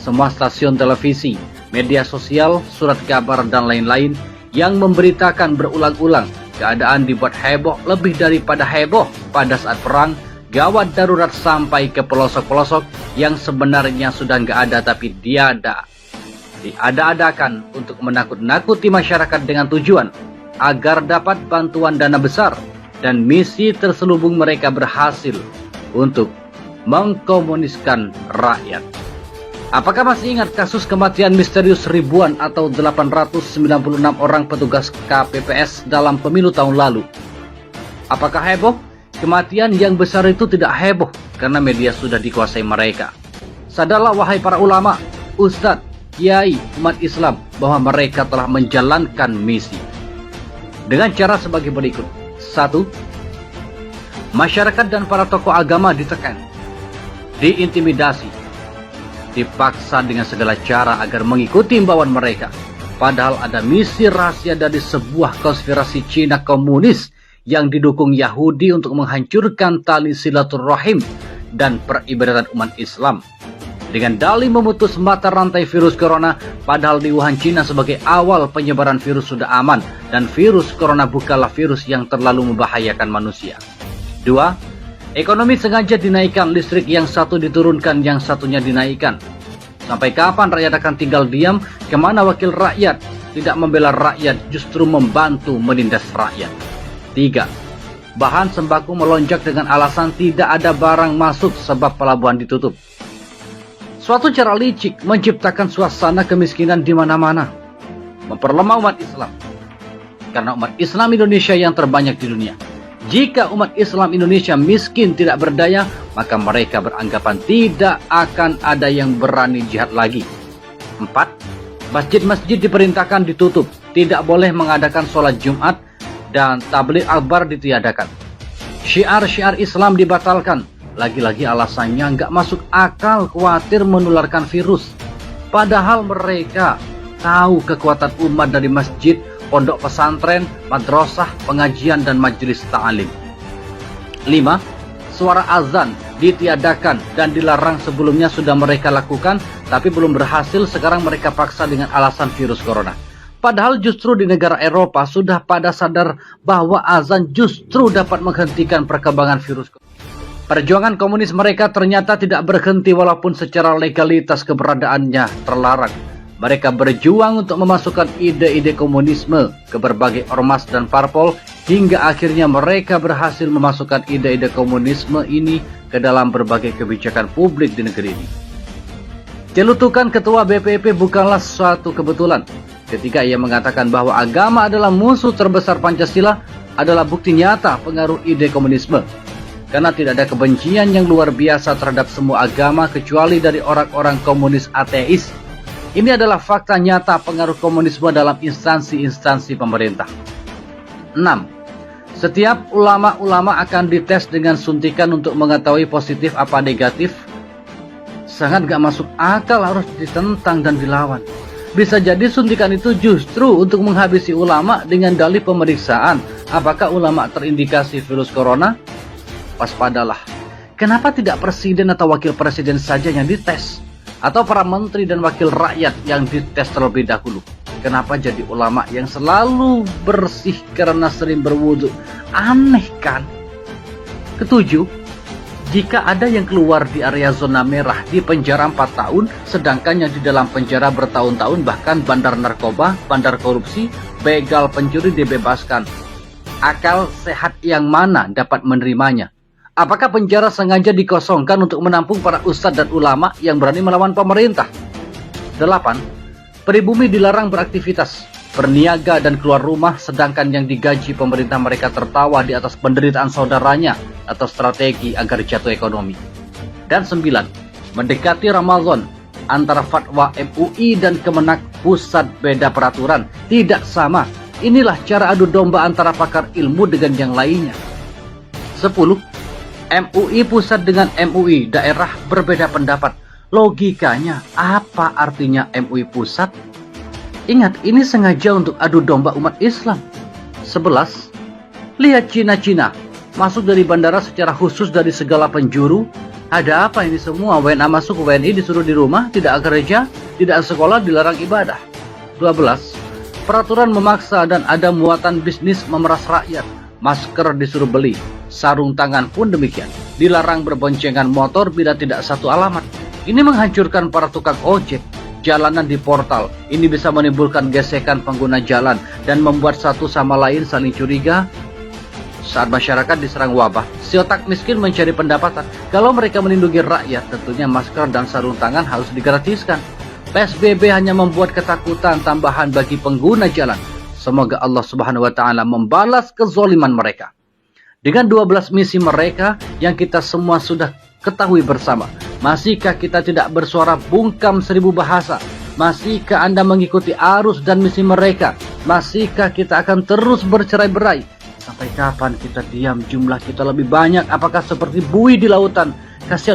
Semua stasiun televisi, media sosial, surat kabar, dan lain-lain yang memberitakan berulang-ulang keadaan dibuat heboh lebih daripada heboh pada saat perang, gawat darurat sampai ke pelosok-pelosok yang sebenarnya sudah nggak ada tapi diada-adakan untuk menakut-nakuti masyarakat dengan tujuan agar dapat bantuan dana besar, dan misi terselubung mereka berhasil untuk mengkomuniskan rakyat. Apakah masih ingat kasus kematian misterius ribuan atau 896 orang petugas KPPS dalam pemilu tahun lalu? Apakah heboh? Kematian yang besar itu tidak heboh karena media sudah dikuasai mereka. Sadarlah wahai para ulama, ustadz, kiai, umat Islam bahwa mereka telah menjalankan misi dengan cara sebagai berikut. 1. Masyarakat dan para tokoh agama ditekan, diintimidasi, dipaksa dengan segala cara agar mengikuti imbauan mereka. Padahal ada misi rahasia dari sebuah konspirasi Cina komunis yang didukung Yahudi untuk menghancurkan tali silaturahim dan peribadatan umat Islam. Dengan dalih memutus mata rantai virus corona, padahal di Wuhan, Cina sebagai awal penyebaran virus sudah aman dan virus corona bukanlah virus yang terlalu membahayakan manusia. 2. Ekonomi sengaja dinaikkan, listrik yang satu diturunkan, yang satunya dinaikkan. Sampai kapan rakyat akan tinggal diam? Kemana wakil rakyat? Tidak membela rakyat, justru membantu menindas rakyat. 3. Bahan sembako melonjak dengan alasan tidak ada barang masuk sebab pelabuhan ditutup. Suatu cara licik menciptakan suasana kemiskinan di mana-mana, memperlemah umat Islam. Karena umat Islam Indonesia yang terbanyak di dunia. Jika umat Islam Indonesia miskin tidak berdaya, maka mereka beranggapan tidak akan ada yang berani jihad lagi. 4. Masjid-masjid diperintahkan ditutup, tidak boleh mengadakan sholat Jumat, dan tabligh akbar ditiadakan. Syiar-syiar Islam dibatalkan, lagi-lagi alasannya nggak masuk akal, khawatir menularkan virus. Padahal mereka tahu kekuatan umat dari masjid, pondok pesantren, madrasah, pengajian, dan majelis ta'lim. 5. Suara azan ditiadakan dan dilarang, sebelumnya sudah mereka lakukan, tapi belum berhasil, sekarang mereka paksa dengan alasan virus corona. Padahal justru di negara Eropa sudah pada sadar bahwa azan justru dapat menghentikan perkembangan virus corona. Perjuangan komunis mereka ternyata tidak berhenti walaupun secara legalitas keberadaannya terlarang. Mereka berjuang untuk memasukkan ide-ide komunisme ke berbagai ormas dan parpol, hingga akhirnya mereka berhasil memasukkan ide-ide komunisme ini ke dalam berbagai kebijakan publik di negeri ini. Celutukan Ketua BPIP bukanlah suatu kebetulan. Ketika ia mengatakan bahwa agama adalah musuh terbesar Pancasila, adalah bukti nyata pengaruh ide komunisme. Karena tidak ada kebencian yang luar biasa terhadap semua agama kecuali dari orang-orang komunis ateis. Ini adalah fakta nyata pengaruh komunisme dalam instansi-instansi pemerintah. 6. Setiap ulama-ulama akan dites dengan suntikan untuk mengetahui positif apa negatif. Sangat gak masuk akal, harus ditentang dan dilawan. Bisa jadi suntikan itu justru untuk menghabisi ulama dengan dalih pemeriksaan. Apakah ulama terindikasi virus corona? Waspadalah. Kenapa tidak presiden atau wakil presiden saja yang dites? Atau para menteri dan wakil rakyat yang dites terlebih dahulu? Kenapa jadi ulama yang selalu bersih karena sering berwudu? Aneh kan? 7. Jika ada yang keluar di area zona merah di penjara 4 tahun, sedangkan yang di dalam penjara bertahun-tahun, bahkan bandar narkoba, bandar korupsi, begal, pencuri dibebaskan. Akal sehat yang mana dapat menerimanya? Apakah penjara sengaja dikosongkan untuk menampung para ustadz dan ulama yang berani melawan pemerintah? 8. Pribumi dilarang beraktivitas, berniaga, dan keluar rumah, sedangkan yang digaji pemerintah mereka tertawa di atas penderitaan saudaranya atau strategi agar jatuh ekonomi. Dan 9. Mendekati Ramadan, antara fatwa MUI dan Kemenak pusat beda peraturan, tidak sama. Inilah cara adu domba antara pakar ilmu dengan yang lainnya. 10. MUI pusat dengan MUI daerah berbeda pendapat. Logikanya, apa artinya MUI pusat? Ingat, ini sengaja untuk adu domba umat Islam. 11. Lihat Cina-Cina, masuk dari bandara secara khusus dari segala penjuru, Ada apa ini semua? WNA masuk, WNI disuruh di rumah, tidak gereja, tidak sekolah, dilarang ibadah. 12. Peraturan memaksa dan ada muatan bisnis memeras rakyat. Masker disuruh beli, sarung tangan pun demikian. Dilarang berboncengan motor bila tidak satu alamat. Ini menghancurkan para tukang ojek. Jalanan di portal, ini bisa menimbulkan gesekan pengguna jalan dan membuat satu sama lain saling curiga. Saat masyarakat diserang wabah, si otak miskin mencari pendapatan. Kalau mereka melindungi rakyat, tentunya masker dan sarung tangan harus digratiskan. PSBB hanya membuat ketakutan tambahan bagi pengguna jalan. Semoga Allah Subhanahu wa Ta'ala membalas kezaliman mereka. Dengan 12 misi mereka yang kita semua sudah ketahui bersama, masihkah kita tidak bersuara bungkam 1000 bahasa? Masihkah Anda mengikuti arus dan misi mereka? Masihkah kita akan terus bercerai-berai? Sampai kapan kita diam? Jumlah kita lebih banyak. Apakah seperti buih di lautan? Kasihan